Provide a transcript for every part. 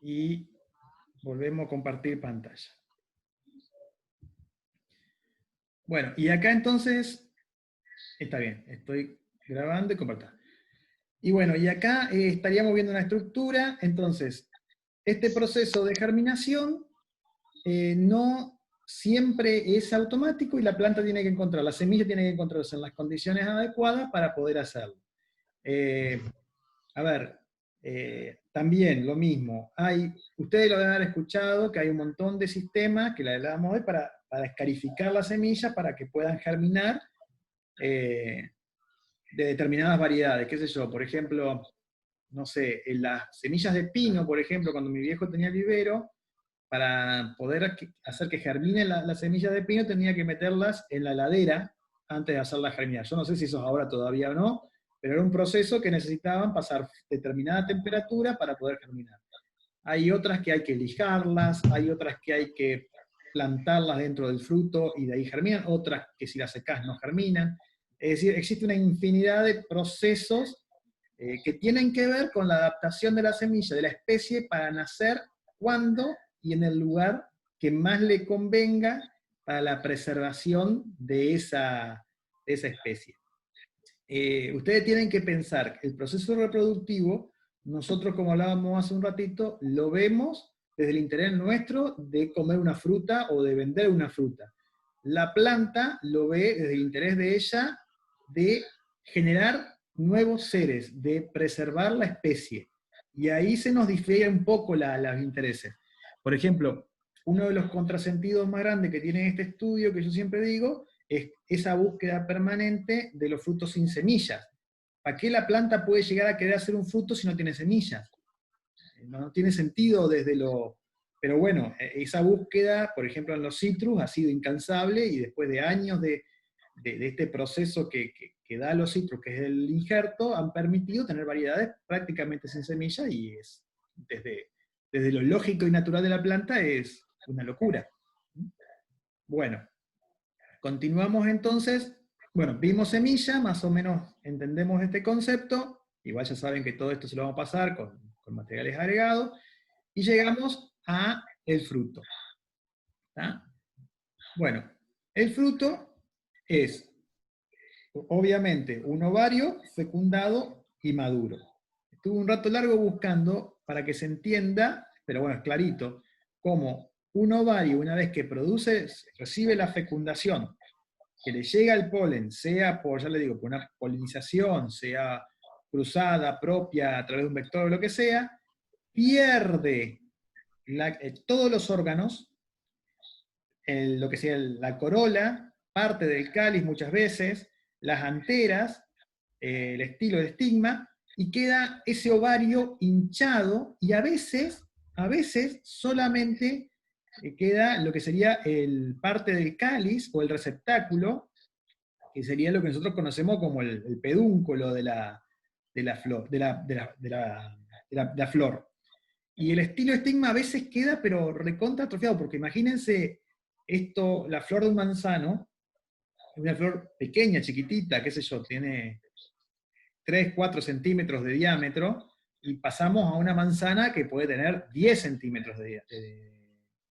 y volvemos a compartir pantalla. Bueno, y acá entonces, está bien, estoy grabando y compartiendo. Y bueno, y acá estaríamos viendo una estructura, entonces, este proceso de germinación no siempre es automático y la planta tiene que encontrar, la semilla tiene que encontrarse en las condiciones adecuadas para poder hacerlo. A ver, también lo mismo, ustedes lo deben haber escuchado, que hay un montón de sistemas que le hablamos hoy para escarificar las semillas para que puedan germinar de determinadas variedades, qué sé yo, por ejemplo, no sé, en las semillas de pino, por ejemplo, cuando mi viejo tenía el vivero, para poder hacer que germine las semillas de pino tenía que meterlas en la heladera antes de hacerlas germinar. Yo no sé si eso es ahora todavía o no, pero era un proceso que necesitaban pasar determinada temperatura para poder germinar. Hay otras que hay que lijarlas, hay otras que hay que plantarlas dentro del fruto y de ahí germinan, otras que si las secás no germinan. Es decir, existe una infinidad de procesos que tienen que ver con la adaptación de la semilla, de la especie, para nacer cuando y en el lugar que más le convenga para la preservación de esa especie. Ustedes tienen que pensar que el proceso reproductivo, nosotros, como hablábamos hace un ratito, lo vemos desde el interés nuestro de comer una fruta o de vender una fruta. La planta lo ve desde el interés de ella de generar nuevos seres, de preservar la especie. Y ahí se nos difiere un poco los intereses. Por ejemplo, uno de los contrasentidos más grandes que tiene este estudio, que yo siempre digo, es esa búsqueda permanente de los frutos sin semillas. ¿Para qué la planta puede llegar a querer hacer un fruto si no tiene semillas? No tiene sentido desde lo... Pero bueno, esa búsqueda, por ejemplo en los citrus, ha sido incansable, y después de años de este proceso que da los citrus, que es el injerto, han permitido tener variedades prácticamente sin semilla, y es desde lo lógico y natural de la planta es una locura. Bueno, continuamos entonces. Bueno, vimos semilla, más o menos entendemos este concepto, igual ya saben que todo esto se lo vamos a pasar con materiales agregados, y llegamos a el fruto. ¿Tá? Bueno, el fruto es, obviamente, un ovario fecundado y maduro. Estuve un rato largo buscando para que se entienda, pero bueno, es clarito, cómo un ovario, una vez que recibe la fecundación, que le llega el polen, sea por, ya le digo, por una polinización, sea cruzada, propia, a través de un vector o lo que sea, pierde todos los órganos, lo que sea la corola, parte del cáliz muchas veces, las anteras, el estilo de estigma, y queda ese ovario hinchado, y a veces solamente queda lo que sería el parte del cáliz o el receptáculo, que sería lo que nosotros conocemos como el pedúnculo de la flor, de la flor. Y el estilo estigma a veces queda, pero recontra atrofiado, porque imagínense esto, la flor de un manzano, es una flor pequeña, chiquitita, qué sé yo, tiene 3, 4 centímetros de diámetro, y pasamos a una manzana que puede tener 10 centímetros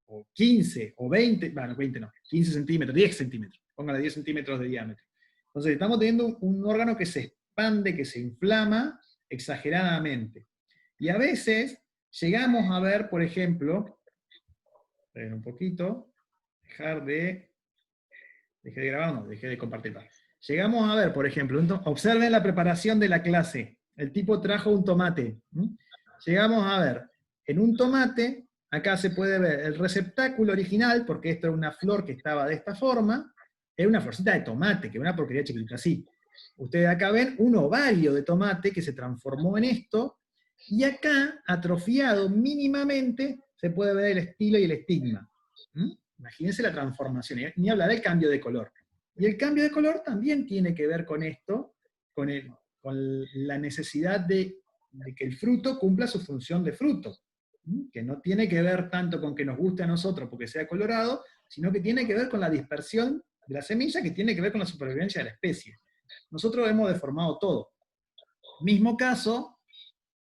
o 15, o 20, bueno, 20 no, 15 centímetros, 10 centímetros, póngale 10 centímetros de diámetro. Entonces estamos teniendo un órgano que se expande, que se inflama exageradamente. Y a veces llegamos a ver, por ejemplo, esperen un poquito, dejé de grabar, no, dejé de compartir. Llegamos a ver, por ejemplo, observen la preparación de la clase. El tipo trajo un tomate. Llegamos a ver, en un tomate, acá se puede ver el receptáculo original, porque esto era una flor que estaba de esta forma, era una florcita de tomate, que era una porquería chiquitita así. Ustedes acá ven un ovario de tomate que se transformó en esto, y acá, atrofiado mínimamente, se puede ver el estilo y el estigma. Imagínense la transformación, ni hablar del cambio de color. Y el cambio de color también tiene que ver con esto, con la necesidad de que el fruto cumpla su función de fruto, que no tiene que ver tanto con que nos guste a nosotros porque sea colorado, sino que tiene que ver con la dispersión de la semilla, que tiene que ver con la supervivencia de la especie. Nosotros hemos deformado todo. Mismo caso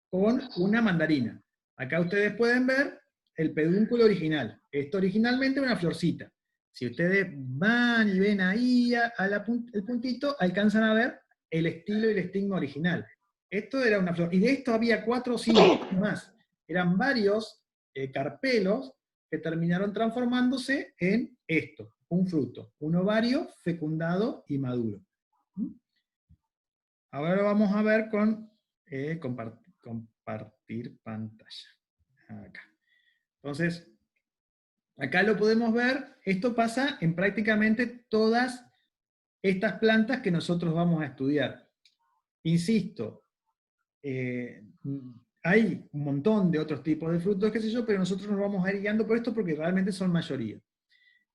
con una mandarina. Acá ustedes pueden ver el pedúnculo original. Esto originalmente era una florcita. Si ustedes van y ven ahí el puntito, alcanzan a ver el estilo y el estigma original. Esto era una flor, y de esto había 4 o 5 más. Eran varios carpelos que terminaron transformándose en esto, un fruto, un ovario fecundado y maduro. Ahora vamos a ver con compartir pantalla. Acá. Entonces, acá lo podemos ver, esto pasa en prácticamente todas estas plantas que nosotros vamos a estudiar. Insisto, hay un montón de otros tipos de frutos, qué sé yo, pero nosotros nos vamos a ir guiando por esto porque realmente son mayoría.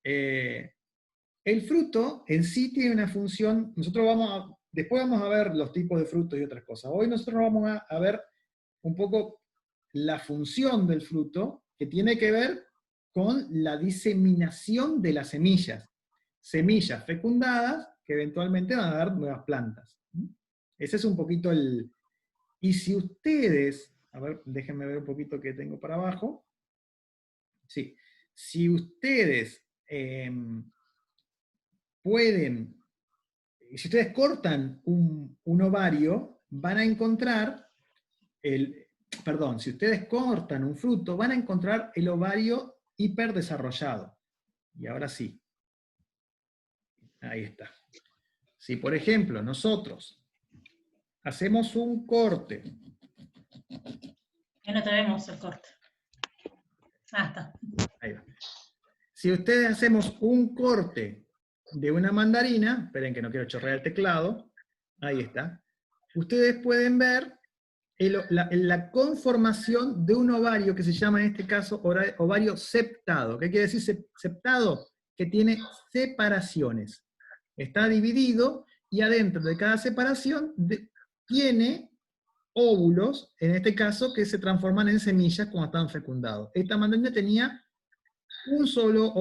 El fruto en sí tiene una función, después vamos a ver los tipos de frutos y otras cosas. Hoy nosotros vamos a ver un poco la función del fruto, que tiene que ver con la diseminación de las semillas. Semillas fecundadas que eventualmente van a dar nuevas plantas. Ese es un poquito el... Y si ustedes, a ver, déjenme ver un poquito que tengo para abajo. Sí, si ustedes si ustedes cortan un ovario, van a encontrar si ustedes cortan un fruto, van a encontrar el ovario hiperdesarrollado. Y ahora sí. Ahí está. Si, por ejemplo, nosotros hacemos un corte. Ya no tenemos el corte. Ah, está. Ahí va. Si ustedes hacemos un corte de una mandarina, esperen que no quiero chorrear el teclado, ahí está, ustedes pueden ver la conformación de un ovario que se llama en este caso ovario septado. ¿Qué quiere decir septado? Que tiene separaciones. Está dividido y adentro de cada separación tiene óvulos, en este caso, que se transforman en semillas cuando están fecundados. Esta mandarina tenía un solo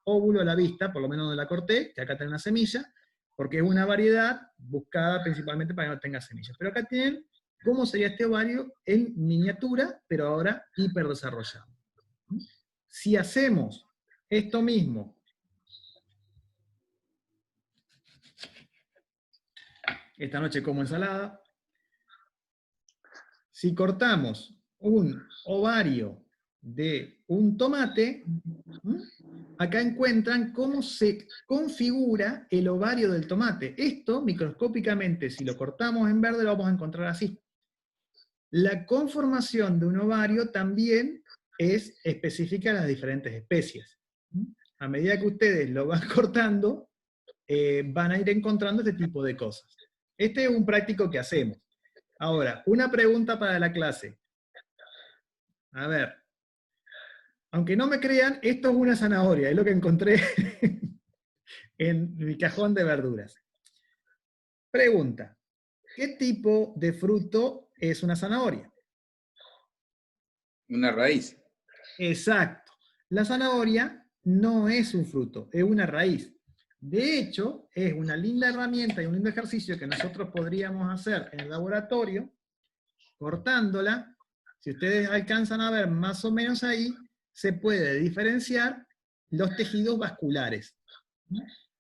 óvulo a la vista, por lo menos donde la corté, que acá tiene una semilla, porque es una variedad buscada principalmente para que no tenga semillas. Pero acá tienen cómo sería este ovario en miniatura, pero ahora hiperdesarrollado. Si hacemos esto mismo, esta noche como ensalada, si cortamos un ovario de un tomate, acá encuentran cómo se configura el ovario del tomate. Esto, microscópicamente, si lo cortamos en verde, lo vamos a encontrar así. La conformación de un ovario también es específica de las diferentes especies. A medida que ustedes lo van cortando, van a ir encontrando este tipo de cosas. Este es un práctico que hacemos. Ahora, una pregunta para la clase. A ver, aunque no me crean, esto es una zanahoria, es lo que encontré en mi cajón de verduras. Pregunta, ¿qué tipo de fruto es una zanahoria? Una raíz. Exacto. La zanahoria no es un fruto, es una raíz. De hecho, es una linda herramienta y un lindo ejercicio que nosotros podríamos hacer en el laboratorio, cortándola. Si ustedes alcanzan a ver más o menos ahí, se puede diferenciar los tejidos vasculares.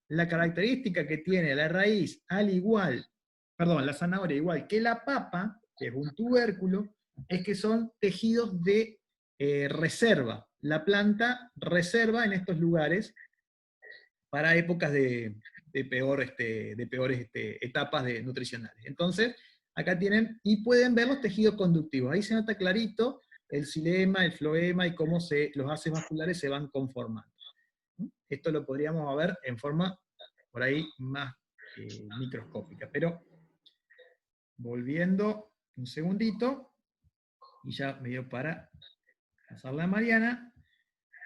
La característica que tiene la raíz, la zanahoria igual que la papa, que es un tubérculo, es que son tejidos de reserva. La planta reserva en estos lugares para épocas de peores etapas nutricionales. Entonces, acá tienen, y pueden ver los tejidos conductivos. Ahí se nota clarito el xilema, el floema y cómo los haces vasculares se van conformando. Esto lo podríamos ver en forma, por ahí, más microscópica. Pero, volviendo un segundito, y ya me dio para pasarla a Mariana,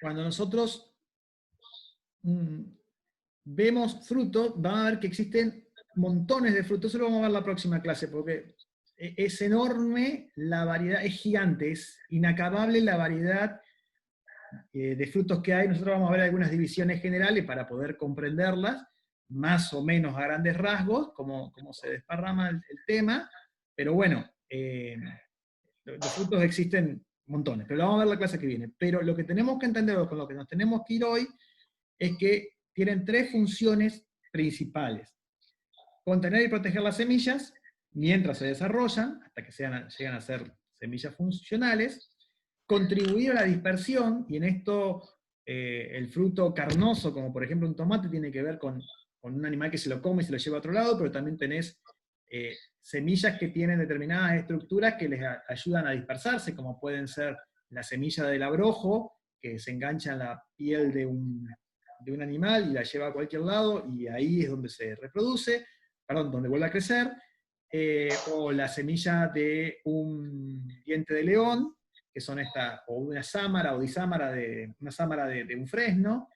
cuando nosotros vemos frutos, van a ver que existen montones de frutos. Eso lo vamos a ver la próxima clase, porque es enorme la variedad, es gigante, es inacabable la variedad de frutos que hay. Nosotros vamos a ver algunas divisiones generales para poder comprenderlas, más o menos a grandes rasgos, cómo se desparrama el tema, pero bueno, Los frutos existen montones, pero lo vamos a ver la clase que viene. Pero lo que tenemos que entender, con lo que nos tenemos que ir hoy, es que tienen tres funciones principales. Contener y proteger las semillas mientras se desarrollan, hasta que llegan a ser semillas funcionales, contribuir a la dispersión, y en esto el fruto carnoso, como por ejemplo un tomate, tiene que ver con un animal que se lo come y se lo lleva a otro lado, pero también tenés semillas que tienen determinadas estructuras que les ayudan a dispersarse, como pueden ser la semilla del abrojo, que se engancha en la piel de un animal y la lleva a cualquier lado, y ahí es donde se reproduce, perdón, donde vuelve a crecer, o la semilla de un diente de león, que son o una sámara o disámara una sámara de un fresno,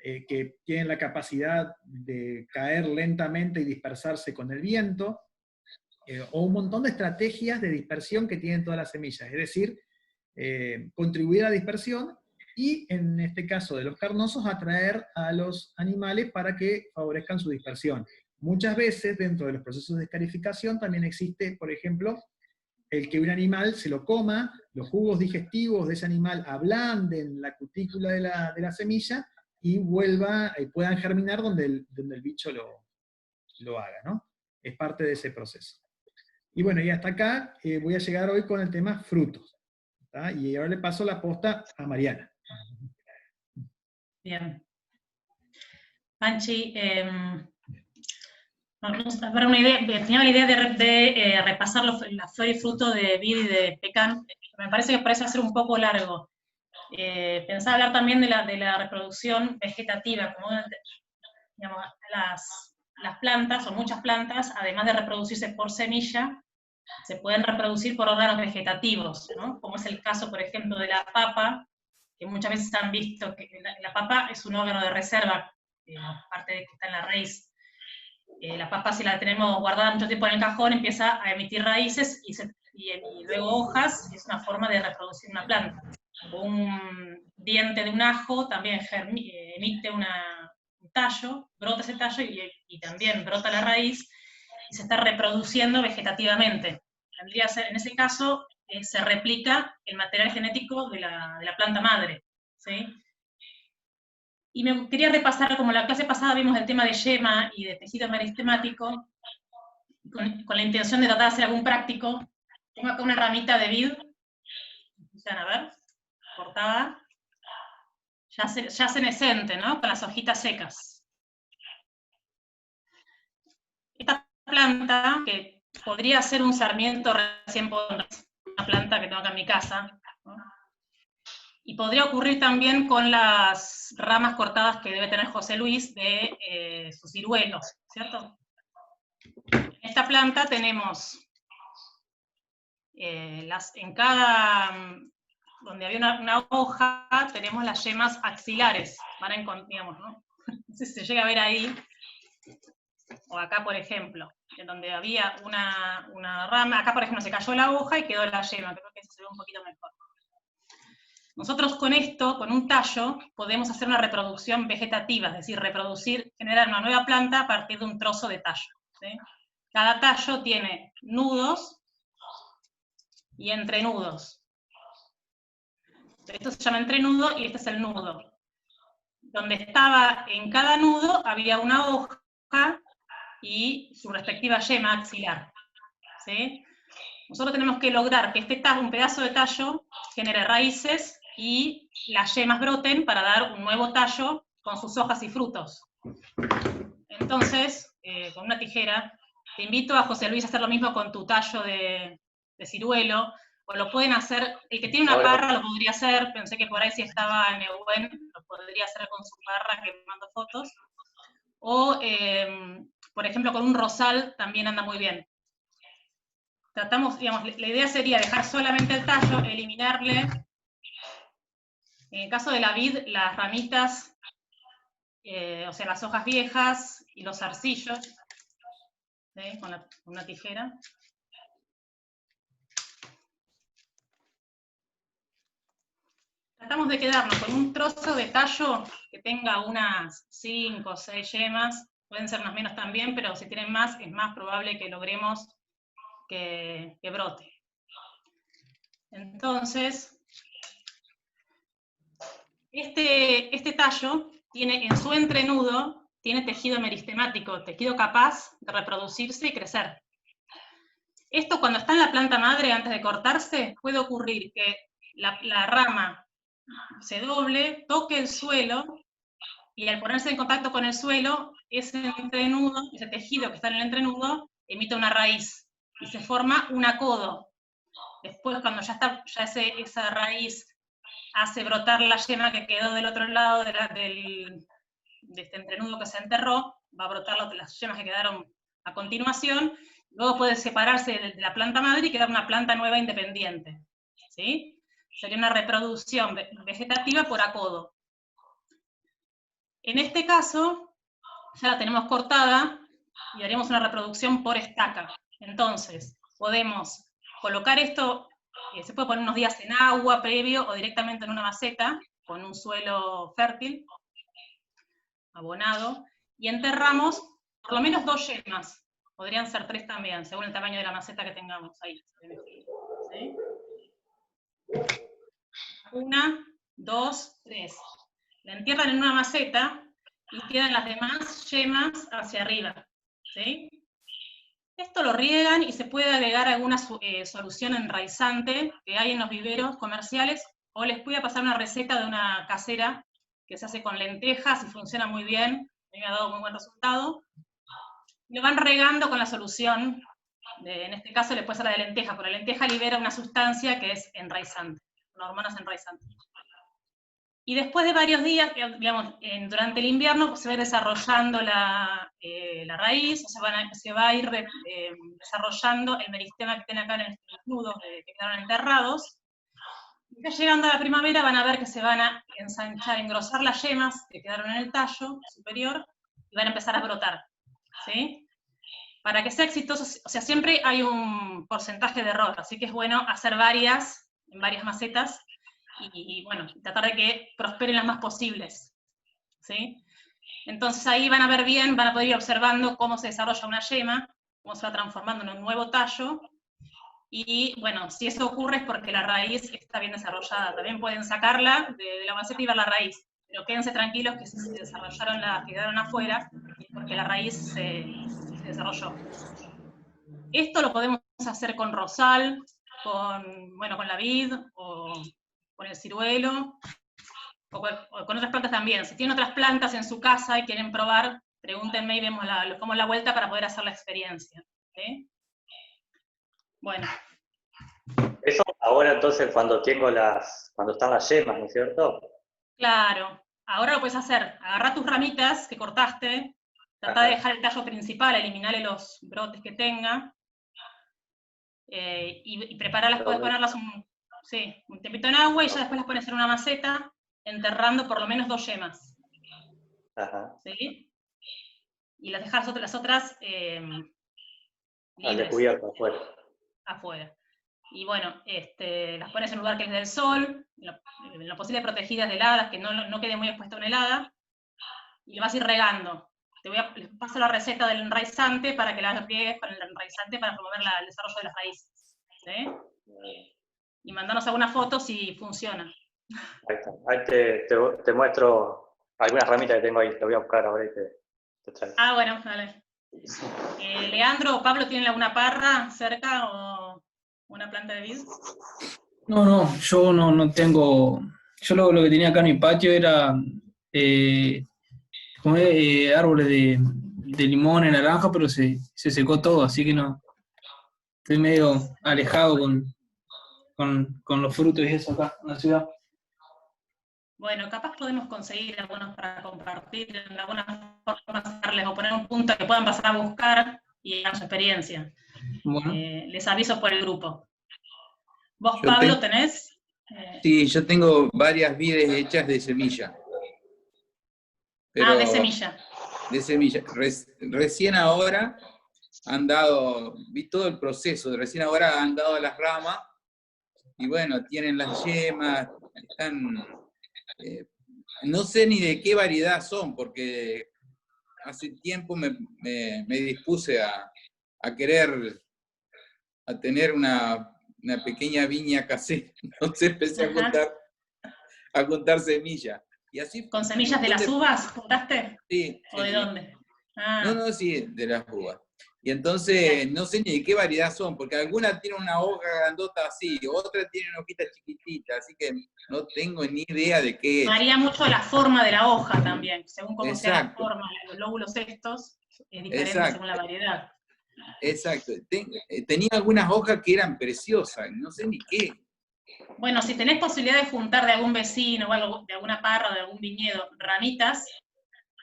que tienen la capacidad de caer lentamente y dispersarse con el viento, o un montón de estrategias de dispersión que tienen todas las semillas, es decir, contribuir a la dispersión, y en este caso de los carnosos, atraer a los animales para que favorezcan su dispersión. Muchas veces dentro de los procesos de escarificación también existe, por ejemplo, el que un animal se lo coma, los jugos digestivos de ese animal ablanden la cutícula de la semilla y puedan germinar donde el bicho lo haga, ¿no? Es parte de ese proceso. Y bueno, y hasta acá voy a llegar hoy con el tema frutos. ¿Tá? Y ahora le paso la posta a Mariana. Bien. Panchi, para una idea, tenía la idea de repasar la flor y fruto de vid y de pecan. Me parece que parece ser un poco largo. Pensaba hablar también de la reproducción vegetativa, como digamos, las plantas, o muchas plantas, además de reproducirse por semilla, se pueden reproducir por órganos vegetativos, ¿no? Como es el caso, por ejemplo, de la papa, que muchas veces han visto que la papa es un órgano de reserva, aparte de que está en la raíz. La papa, si la tenemos guardada mucho tiempo en el cajón, empieza a emitir raíces y luego hojas, y es una forma de reproducir una planta. Un diente de un ajo también emite un tallo, brota ese tallo y también brota la raíz, y se está reproduciendo vegetativamente. Tendría que ser, en ese caso, se replica el material genético de la planta madre, ¿sí? Y me quería repasar, como la clase pasada vimos el tema de yema y de tejido meristemático, con la intención de tratar de hacer algún práctico. Tengo acá una ramita de vid, a ver, cortada, ya senescente, ¿no? Con las hojitas secas. Esta planta, que podría ser un sarmiento recién podrido, una planta que tengo acá en mi casa, ¿no? Y podría ocurrir también con las ramas cortadas que debe tener José Luis de su ciruelo, ¿cierto? En esta planta tenemos en cada, donde había una hoja, tenemos las yemas axilares, digamos, ¿no? No sé si se llega a ver ahí, o acá, por ejemplo, en donde había una rama, acá, por ejemplo, se cayó la hoja y quedó la yema, creo que eso se ve un poquito mejor. Nosotros con esto, con un tallo, podemos hacer una reproducción vegetativa, es decir, generar una nueva planta a partir de un trozo de tallo, ¿sí? Cada tallo tiene nudos y entrenudos. Esto se llama entrenudo y este es el nudo. Donde estaba en cada nudo había una hoja y su respectiva yema axilar, ¿sí? Nosotros tenemos que lograr que un pedazo de tallo genere raíces y las yemas broten para dar un nuevo tallo con sus hojas y frutos. Entonces, con una tijera, te invito a José Luis a hacer lo mismo con tu tallo de ciruelo, o lo pueden hacer, el que tiene una parra lo podría hacer, pensé que por ahí si estaba en Neuquén, lo podría hacer con su parra, que mando fotos, o, por ejemplo, con un rosal también anda muy bien. Tratamos, digamos, la idea sería dejar solamente el tallo, eliminarle, en el caso de la vid, las ramitas, o sea, las hojas viejas y los zarcillos, ¿sí? Con una tijera. Tratamos de quedarnos con un trozo de tallo que tenga unas 5 o 6 yemas, pueden ser unas menos también, pero si tienen más, es más probable que logremos que brote. Entonces, este tallo tiene en su entrenudo, tiene tejido meristemático, tejido capaz de reproducirse y crecer. Esto cuando está en la planta madre, antes de cortarse, puede ocurrir que la rama se doble, toque el suelo, y al ponerse en contacto con el suelo, ese entrenudo, ese tejido que está en el entrenudo, emite una raíz, y se forma un acodo. Después, cuando esa raíz hace brotar la yema que quedó del otro lado de este entrenudo que se enterró, va a brotar las yemas que quedaron a continuación, luego puede separarse de la planta madre y quedar una planta nueva independiente. ¿Sí? Sería una reproducción vegetativa por acodo. En este caso, ya la tenemos cortada y haremos una reproducción por estaca. Entonces, podemos colocar esto, se puede poner unos días en agua previo o directamente en una maceta con un suelo fértil, abonado, y enterramos por lo menos 2 yemas. Podrían ser 3 también, según el tamaño de la maceta que tengamos ahí. ¿Sí? 1, 2, 3. La entierran en una maceta y quedan las demás yemas hacia arriba. ¿Sí? Esto lo riegan y se puede agregar alguna solución enraizante que hay en los viveros comerciales, o les voy a pasar una receta de una casera que se hace con lentejas y funciona muy bien, a mí me ha dado muy buen resultado. Lo van regando con la solución, en este caso le puede ser la de lenteja, porque la lenteja libera una sustancia que es enraizante, una hormonas enraizantes. Y después de varios días, digamos, durante el invierno, pues, se va desarrollando la raíz, o se va a ir desarrollando el meristema que tiene acá en estos nudos que quedaron enterrados. Y llegando a la primavera van a ver que se van a ensanchar, engrosar las yemas que quedaron en el tallo superior y van a empezar a brotar. ¿Sí? Para que sea exitoso, o sea, siempre hay un porcentaje de error, así que es bueno hacer varias, en varias macetas, y bueno, tratar de que prosperen las más posibles, ¿sí? Entonces ahí van a ver bien, van a poder ir observando cómo se desarrolla una yema, cómo se va transformando en un nuevo tallo, y bueno, si eso ocurre es porque la raíz está bien desarrollada. También pueden sacarla de la maceta y ver la raíz, pero quédense tranquilos que si se desarrollaron las que quedaron afuera, es porque la raíz se desarrolló. Esto lo podemos hacer con rosal, con la vid, o con el ciruelo, o con otras plantas también. Si tienen otras plantas en su casa y quieren probar, pregúntenme y vemos cómo es la vuelta para poder hacer la experiencia. ¿Sí? Bueno. Eso ahora entonces cuando están las yemas, ¿no es cierto? Claro. Ahora lo puedes hacer. Agarrá tus ramitas que cortaste, tratá de dejar el tallo principal, eliminarle los brotes que tenga, y prepararlas, puedes ponerlas un tempito en agua y ya después las pones en una maceta, enterrando por lo menos 2 yemas. Ajá. ¿Sí? Y las dejas las otras Al descubierto, afuera. Afuera. Y bueno, las pones en un lugar que es del sol, en lo posible protegidas de heladas, que no quede muy expuesta a una helada, y lo vas a ir regando. Les paso la receta del enraizante para que la riegues con el enraizante para promover el desarrollo de las raíces. ¿Sí? Y mandanos alguna foto si funciona. Ahí está. Ahí te muestro algunas ramitas que tengo ahí, te voy a buscar ahora y te traigo. Ah, bueno, dale. Leandro o Pablo, ¿tienen alguna parra cerca o una planta de vid? No, yo no tengo. Yo lo que tenía acá en mi patio era árboles de limón y naranja, pero se secó todo, así que no. Estoy medio alejado con los frutos y eso acá en la ciudad. Bueno, capaz podemos conseguir algunos para compartir, en algunas formas darles o poner un punto que puedan pasar a buscar y hagan su experiencia. Bueno. Les aviso por el grupo. ¿Vos, Pablo, tenés? Sí, yo tengo varias vides hechas de semilla. Pero de semilla. De semilla. Recién ahora vi todo el proceso, recién ahora han dado las ramas, y bueno, tienen las yemas, están... no sé ni de qué variedad son, porque hace tiempo me dispuse a querer, a tener una una pequeña viña casera. Entonces empecé Ajá. a juntar semillas. Y así, ¿Con semillas de las uvas juntaste? Sí, ¿O de sí. dónde? Ah. No, sí, de las uvas. Y entonces no sé ni de qué variedad son, porque algunas tienen una hoja grandota así, otras tienen hojitas chiquititas, así que no tengo ni idea de qué es. Varía mucho la forma de la hoja también, según cómo sea la Exacto. forma, los lóbulos estos, es diferente Exacto. según la variedad. Exacto. Tenía algunas hojas que eran preciosas, no sé ni qué. Bueno, si tenés posibilidad de juntar de algún vecino o algo, de alguna parra, de algún viñedo, ramitas,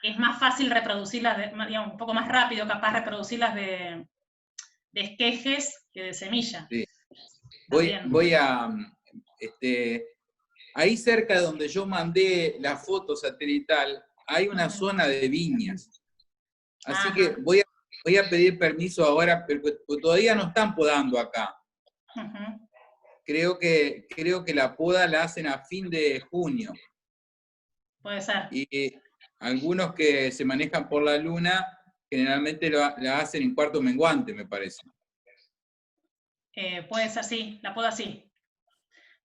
es más fácil reproducirlas, digamos, un poco más rápido, capaz reproducirlas de esquejes que de semilla. Sí. También. Voy a... ahí cerca de donde yo mandé la foto satelital, hay una zona de viñas. Así que voy a pedir permiso ahora, pero todavía no están podando acá. Creo que la poda la hacen a fin de junio. Puede ser. Y algunos que se manejan por la luna, generalmente la hacen en cuarto menguante, me parece. Puede ser, sí, la poda sí.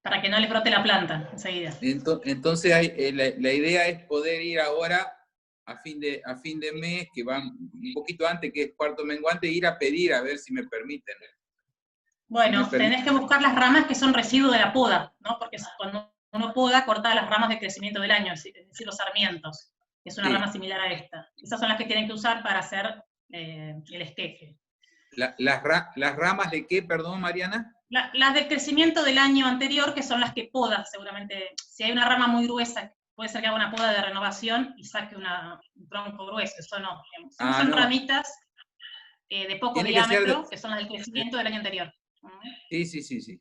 Para que no les brote la planta enseguida. Entonces la idea es poder ir ahora a fin de mes, que van un poquito antes, que es cuarto menguante, ir a pedir a ver si me permiten. Bueno, tenés que buscar las ramas que son residuo de la poda, ¿no? Porque cuando uno poda, corta las ramas de crecimiento del año, es decir, los sarmientos, que es una rama similar a esta. Esas son las que tienen que usar para hacer el esqueje. ¿Las ramas de qué, perdón, Mariana? Las del crecimiento del año anterior, que son las que podas, seguramente. Si hay una rama muy gruesa, puede ser que haga una poda de renovación y saque un tronco grueso, eso no. Son ramitas de poco diámetro, que son las del crecimiento del año anterior. Sí.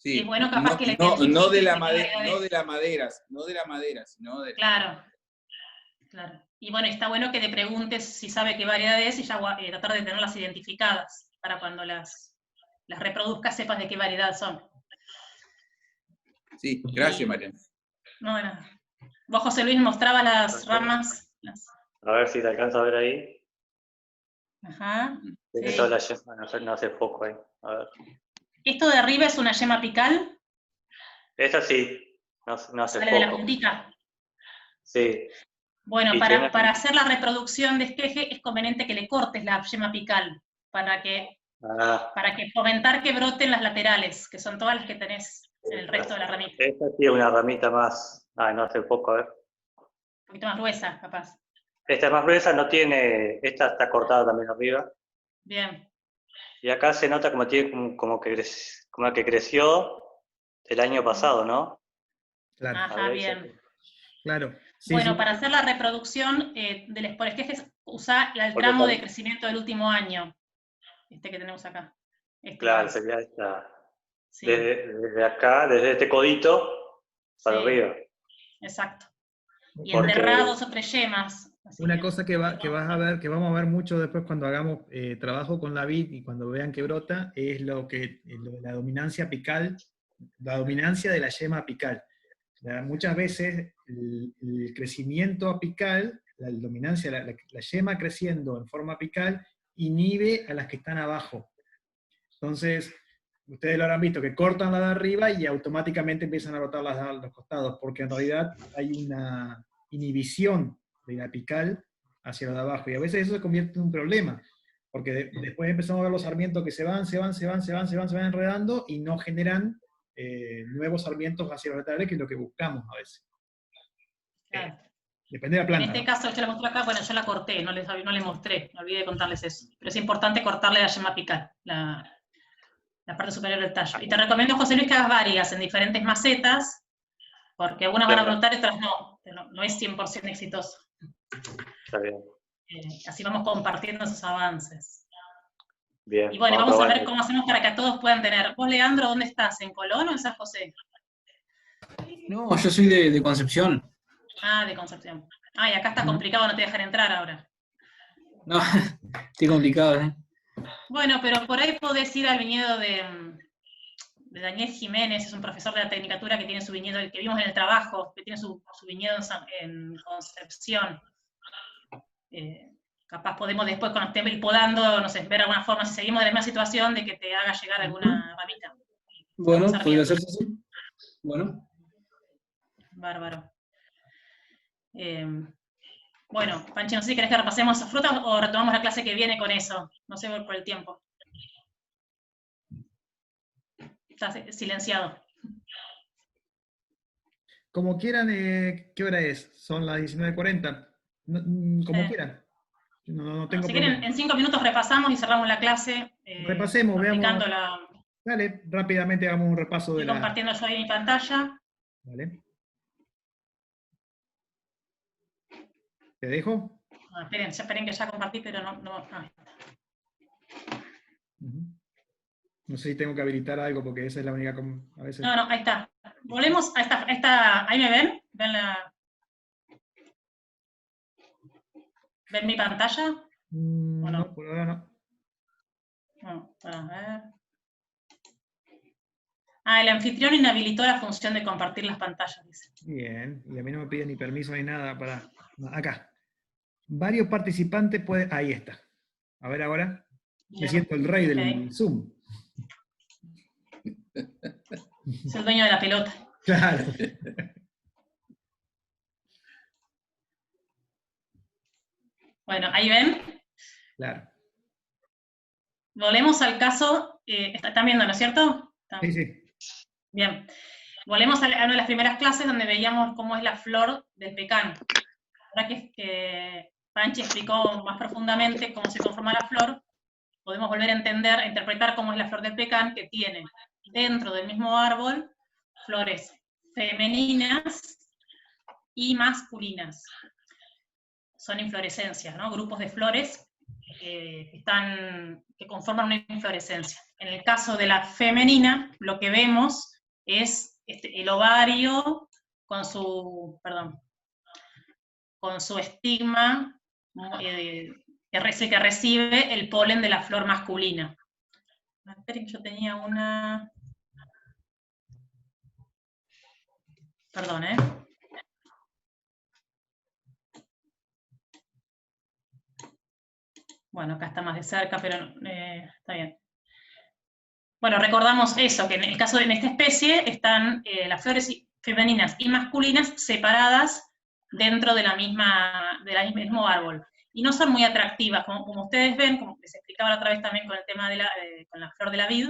Y es bueno capaz que la no de la madera, sino de... Claro. Y bueno, está bueno que le preguntes si sabe qué variedad es y ya tratar de tenerlas identificadas para cuando las reproduzcas sepas de qué variedad son. Sí, gracias, Mariana. No, de nada. ¿Vos, José Luis, mostrabas las ramas? A ver si te alcanza a ver ahí. Ajá. Tiene toda la yema, no hace foco ahí. A ver. ¿Esto de arriba es una yema apical? Esta sí, no hace ¿Sale foco. de la puntita? Sí. Bueno, para hacer la reproducción de esqueje es conveniente que le cortes la yema apical, para que fomentar que broten las laterales, que son todas las que tenés en el resto de la ramita. Esta sí es una ramita más... no hace foco, a ver. Un poquito más gruesa, capaz. Esta es más gruesa, no tiene... Esta está cortada también arriba. Bien. Y acá se nota como que creció el año pasado, ¿no? Claro. Ajá, bien. Claro. Sí, bueno, sí. Para hacer la reproducción por esquejes, usa el tramo de crecimiento del último año. Este que tenemos acá. Claro, sería esta. Sí. Desde acá, desde este codito para arriba. Exacto. Y enterrar 2 o 3 yemas. Una cosa que vas a ver, que vamos a ver mucho después cuando hagamos trabajo con la vid y cuando vean que brota, es lo de la dominancia apical, la dominancia de la yema apical. Muchas veces el crecimiento apical, la dominancia, la yema creciendo en forma apical, inhibe a las que están abajo. Entonces, ustedes lo habrán visto, que cortan la de arriba y automáticamente empiezan a brotar las de los costados, porque en realidad hay una inhibición de la apical hacia lo de abajo, y a veces eso se convierte en un problema, porque después empezamos a ver los sarmientos que se van enredando y no generan nuevos sarmientos hacia los laterales, que es lo que buscamos a veces. Claro. Depende de la planta. En este caso, yo la mostré acá, bueno, yo la corté, no les mostré, me olvidé de contarles eso. Pero es importante cortarle la yema apical, la parte superior del tallo. Y te recomiendo, José Luis, que hagas varias en diferentes macetas, porque algunas van a brotar y otras no. No es 100% exitoso. Está bien. Así vamos compartiendo esos avances. Bien. Y bueno, vamos a ver cómo hacemos para que todos puedan tener. ¿Vos, Leandro, dónde estás? ¿En Colón o en San José? No, yo soy de Concepción. Ah, de Concepción. Y acá está complicado, no te dejan entrar ahora. No, estoy complicado, ¿eh? Bueno, pero por ahí podés ir al viñedo de Daniel Jiménez, es un profesor de la Tecnicatura que tiene su viñedo, el que vimos en el trabajo, que tiene su viñedo en Concepción. Capaz podemos después, cuando estén podando, no sé, ver alguna forma, si seguimos en la misma situación, de que te haga llegar alguna ramita. Bueno, Vamos a podría riendo. hacerse así. Bueno, Bárbaro. Bueno, Panchi, no sé si querés que repasemos esas frutas o retomamos la clase que viene con eso. No sé por el tiempo. Está silenciado. Como quieran, ¿qué hora es? Son las 19:40. Como Sí. quieran. No Bueno, tengo si quieren, problema. en 5 minutos repasamos y cerramos la clase Repasemos, veamos. aplicando la... Dale, rápidamente hagamos un repaso de Estoy la... compartiendo yo ahí mi pantalla. Dale. ¿Te dejo? Ah, esperen que ya compartí, pero no. Ujú. No sé si tengo que habilitar algo porque esa es la única... A veces... No, ahí está. Volvemos a esta. ¿Ahí me ven? ¿Ven mi pantalla? ¿O No, no? por ahora no. No, a ver. El anfitrión inhabilitó la función de compartir las pantallas, dice. Bien, y a mí no me pide ni permiso ni nada para... no, acá. Varios participantes pueden... Ahí está. A ver ahora. Me Bien. siento el rey Ok. del Zoom. Es el dueño de la pelota. Claro. Bueno, ahí ven. Claro. Volvemos al caso. ¿Están viendo, no es cierto? Sí, sí. Bien. Volvemos a una de las primeras clases donde veíamos cómo es la flor del pecán. Ahora que Panchi explicó más profundamente cómo se conforma la flor, podemos volver a entender, a interpretar cómo es la flor del pecán, que tiene dentro del mismo árbol flores femeninas y masculinas. Son inflorescencias, ¿no? Grupos de flores que conforman una inflorescencia. En el caso de la femenina, lo que vemos es el ovario con su estigma que recibe el polen de la flor masculina. Esperen, yo tenía una... Perdón, ¿eh? Bueno, acá está más de cerca, pero está bien. Bueno, recordamos eso, que en el caso en esta especie están las flores femeninas y masculinas separadas dentro de del mismo árbol. Y no son muy atractivas, como ustedes ven, como les explicaba la otra vez también con el tema con la flor de la vid.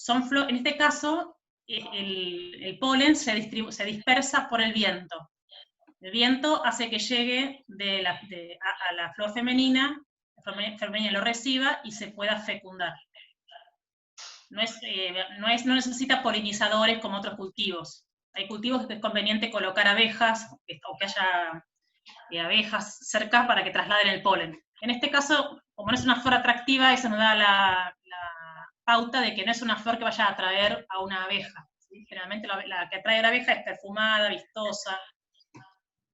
En este caso, el polen se dispersa por el viento. El viento hace que llegue a la flor femenina, la flor femenina lo reciba y se pueda fecundar. No necesita polinizadores como otros cultivos. Hay cultivos que es conveniente colocar abejas o que haya abejas cerca para que trasladen el polen. En este caso, como no es una flor atractiva, eso nos da la pauta de que no es una flor que vaya a atraer a una abeja. ¿Sí? Generalmente la que atrae a la abeja es perfumada, vistosa.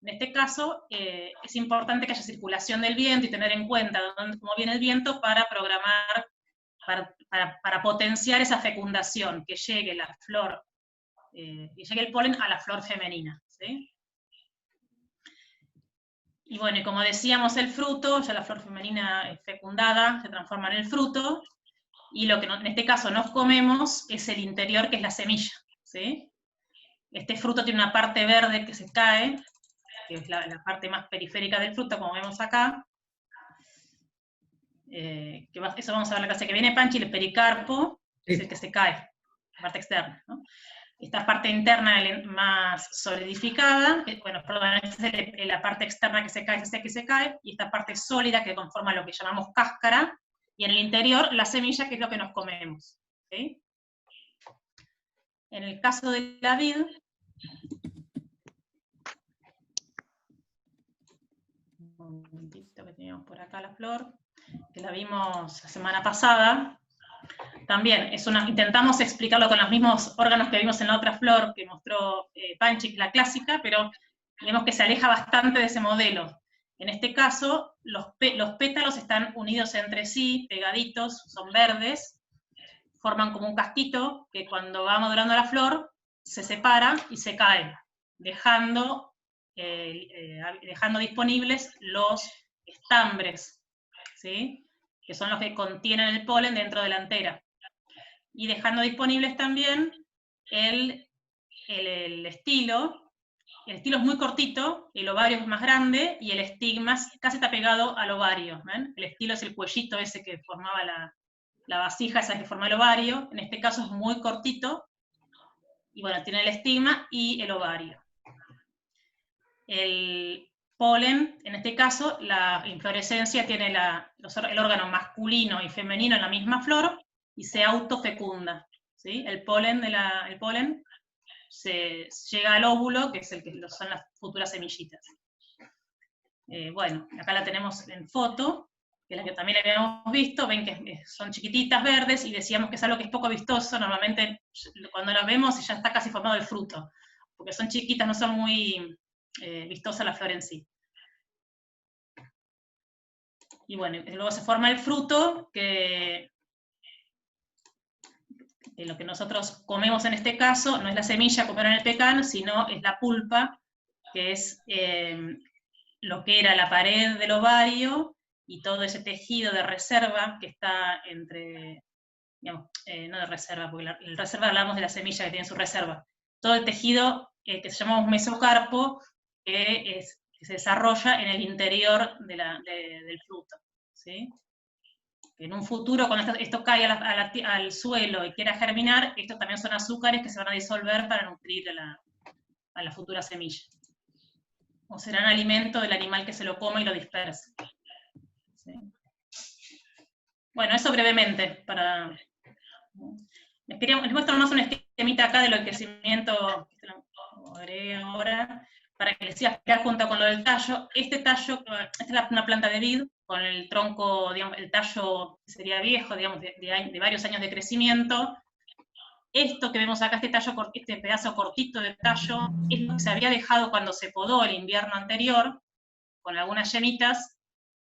En este caso, es importante que haya circulación del viento y tener en cuenta cómo viene el viento para programar, para potenciar esa fecundación, que llegue la flor, y llegue el polen a la flor femenina. ¿Sí? Y bueno, y como decíamos, el fruto, ya la flor femenina fecundada se transforma en el fruto, y lo que en este caso nos comemos es el interior, que es la semilla. ¿Sí? Este fruto tiene una parte verde que se cae, que es la parte más periférica del fruto, como vemos acá. Eso vamos a ver en la clase que viene, Panchi, el pericarpo, sí, es el que se cae, la parte externa, ¿no? Esta parte interna más solidificada, perdón, esta es la parte externa que se cae, y esta parte sólida que conforma lo que llamamos cáscara, y en el interior la semilla, que es lo que nos comemos. ¿Sí? En el caso de la vid, un momentito que teníamos por acá la flor, que la vimos la semana pasada. También intentamos explicarlo con los mismos órganos que vimos en la otra flor que mostró Panchi, la clásica, pero vemos que se aleja bastante de ese modelo. En este caso, los pétalos están unidos entre sí, pegaditos, son verdes, forman como un casquito que cuando va madurando la flor se separa y se cae, dejando disponibles los estambres, ¿sí? Que son los que contienen el polen dentro de la antera. y dejando disponibles también el estilo. El estilo es muy cortito, el ovario es más grande y el estigma casi está pegado al ovario. ¿Ven? El estilo es el cuellito ese que formaba la vasija, esa que forma el ovario. En este caso es muy cortito, y bueno, tiene el estigma y el ovario. El polen, en este caso, la inflorescencia tiene el órgano masculino y femenino en la misma flor y se autofecunda. ¿Sí? El polen se llega al óvulo, que es el que son las futuras semillitas. Bueno, acá la tenemos en foto, que es la que también habíamos visto. Ven que son chiquititas, verdes, y decíamos que es algo que es poco vistoso. Normalmente cuando las vemos ya está casi formado el fruto, porque son chiquitas, no son muy vistosa la flor en sí. Y bueno, luego se forma el fruto, que lo que nosotros comemos en este caso no es la semilla como era en el pecan, sino es la pulpa, que es lo que era la pared del ovario y todo ese tejido de reserva que está entre, digamos, no de reserva, porque el reserva hablamos de la semilla que tiene su reserva, todo el tejido que se llama un mesocarpo, que se desarrolla en el interior del fruto. ¿Sí? En un futuro, cuando esto cae al suelo y quiera germinar, estos también son azúcares que se van a disolver para nutrir a la futura semilla. O serán alimento del animal que se lo come y lo dispersa. ¿Sí? Bueno, eso brevemente. Les muestro más un esquemita acá de lo del crecimiento, que lo agregué ahora, para que les siga explicar junto con lo del tallo. Este tallo, esta es una planta de vid, con el tronco, digamos, el tallo sería viejo, digamos, de varios años de crecimiento. Esto que vemos acá, este pedazo cortito de tallo, es lo que se había dejado cuando se podó el invierno anterior, con algunas yemitas,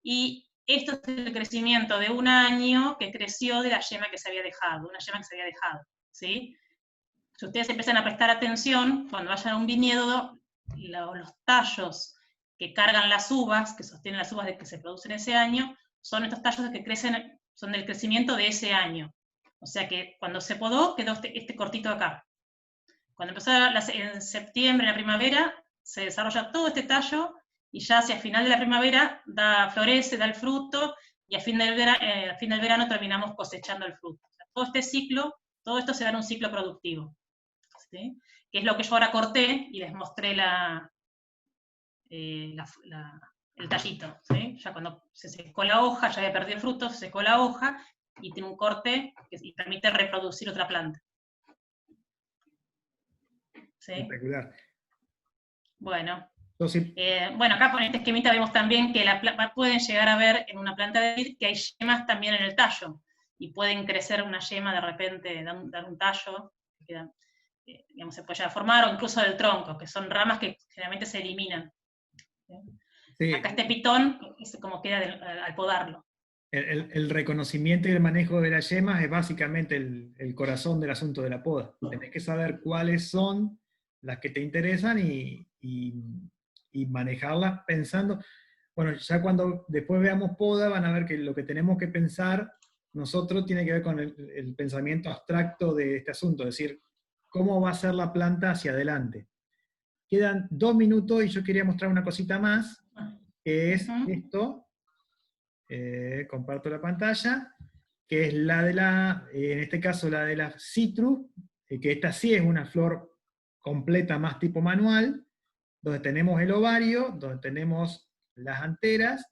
y esto es el crecimiento de un año que creció de la yema que se había dejado, una yema que se había dejado, ¿sí? Si ustedes empiezan a prestar atención, cuando vayan a un viñedo, los tallos que cargan las uvas, que sostienen las uvas que se producen ese año, son estos tallos que crecen, son del crecimiento de ese año. O sea que cuando se podó, quedó este cortito acá. Cuando empezó en septiembre, en la primavera, se desarrolla todo este tallo, y ya hacia el final de la primavera florece, da el fruto, y a fin del verano terminamos cosechando el fruto. O sea, todo este ciclo, todo esto se da en un ciclo productivo. ¿Sí? Que es lo que yo ahora corté y les mostré el tallito. ¿Sí? Ya cuando se secó la hoja, ya había perdido el fruto, se secó la hoja y tiene un corte y permite reproducir otra planta. ¿Sí? Espectacular. Bueno. Entonces, Bueno, acá con este esquemita vemos también que pueden llegar a ver en una planta de vid que hay yemas también en el tallo, y pueden crecer una yema de repente, dar un tallo, que digamos, se puede llegar a formar, o incluso del tronco, que son ramas que generalmente se eliminan. sí, Acá este pitón es como queda al podarlo. el reconocimiento y el manejo de las yemas es básicamente el corazón del asunto de la poda. Tenés que saber cuáles son las que te interesan y manejarlas pensando. Bueno, ya cuando después veamos poda van a ver que lo que tenemos que pensar nosotros tiene que ver con el pensamiento abstracto de este asunto, es decir, cómo va a ser la planta hacia adelante. Quedan 2 minutos y yo quería mostrar una cosita más, que es esto. Comparto la pantalla, que es la de en este caso la de la citrus, que esta sí es una flor completa más tipo manual, donde tenemos el ovario, donde tenemos las anteras,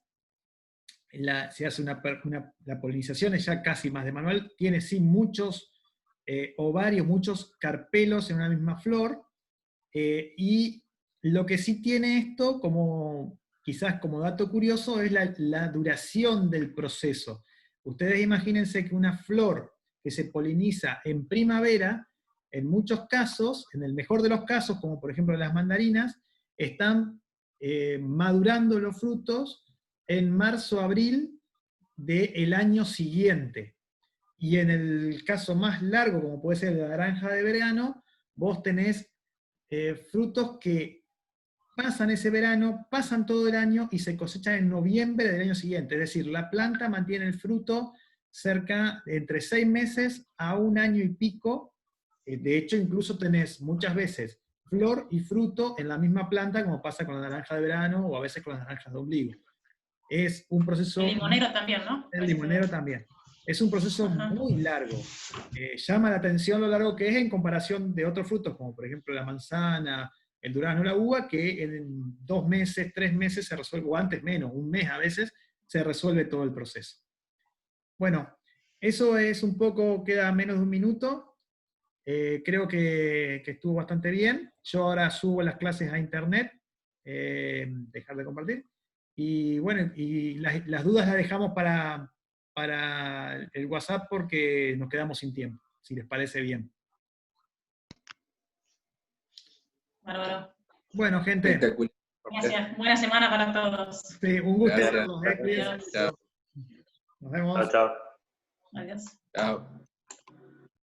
se hace la polinización es ya casi más de manual, tiene sí muchos ovarios, muchos carpelos en una misma flor, y lo que sí tiene esto, quizás como dato curioso, es la duración del proceso. Ustedes imagínense que una flor que se poliniza en primavera, en muchos casos, en el mejor de los casos, como por ejemplo las mandarinas, están madurando los frutos en marzo, abril del año siguiente. Y en el caso más largo, como puede ser la naranja de verano, vos tenés frutos que pasan ese verano, pasan todo el año y se cosechan en noviembre del año siguiente. Es decir, la planta mantiene el fruto cerca de entre 6 meses a 1 año y pico. De hecho, incluso tenés muchas veces flor y fruto en la misma planta, como pasa con la naranja de verano o a veces con las naranjas de ombligo. Es un proceso... El limonero también, ¿no? El limonero también. Es un proceso Ajá. muy largo. Llama la atención lo largo que es en comparación de otros frutos, como por ejemplo la manzana, el durazno, la uva, que en 2 meses, 3 meses se resuelve, o antes menos, 1 mes a veces, se resuelve todo el proceso. Bueno, eso es un poco, queda menos de 1 minuto. Creo que estuvo bastante bien. Yo ahora subo las clases a internet, dejar de compartir. Y bueno, y las dudas las dejamos para el WhatsApp porque nos quedamos sin tiempo, si les parece bien. Bárbaro. Bueno, gente, Espectacular. Gracias. Buena semana para todos. sí, un gusto Gracias. verlos. Cuídense. Adiós. Chao. Nos vemos. Chao, chao. Adiós. Chao.